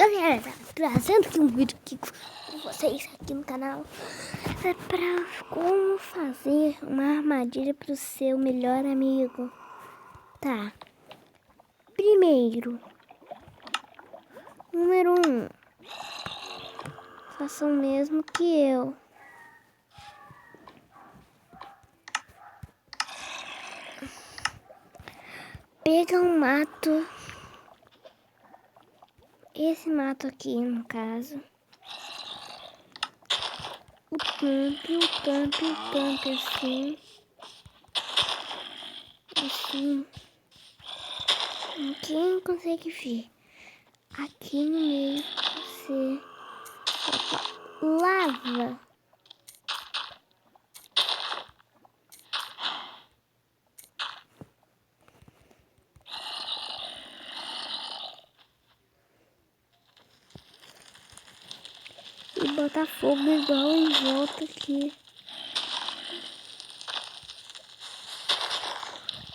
galera, trazendo aqui um vídeo aqui com vocês aqui no canal. É pra como fazer uma armadilha pro seu melhor amigo. Tá. Primeiro, número 1. Faça o mesmo que eu. Pega um mato. Esse mato aqui, no caso. O tampe, assim. Assim. Quem consegue ver? Aqui no meio você lava. E botar fogo igual em volta aqui.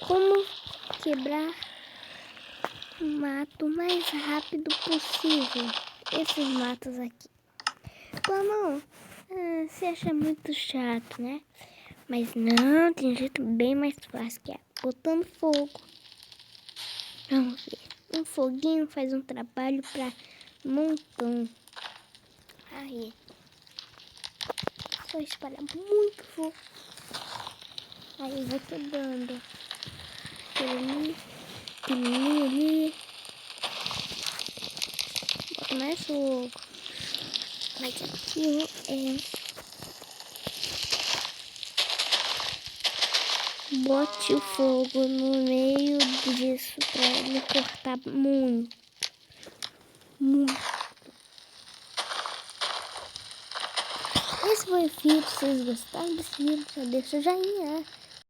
Como quebrar o mato o mais rápido possível? Esses matos aqui. Como você acha muito chato, né? Mas não, tem um jeito bem mais fácil, que é botando fogo. Vamos ver. Um foguinho faz um trabalho pra montão. Aí. Só espalhar muito fogo. Aí vai dando. Ali. Bota mais fogo. Mas aquilo bote o fogo no meio disso pra ele cortar muito. Esse foi o vídeo. Se vocês gostaram desse vídeo, já deixa o joinha.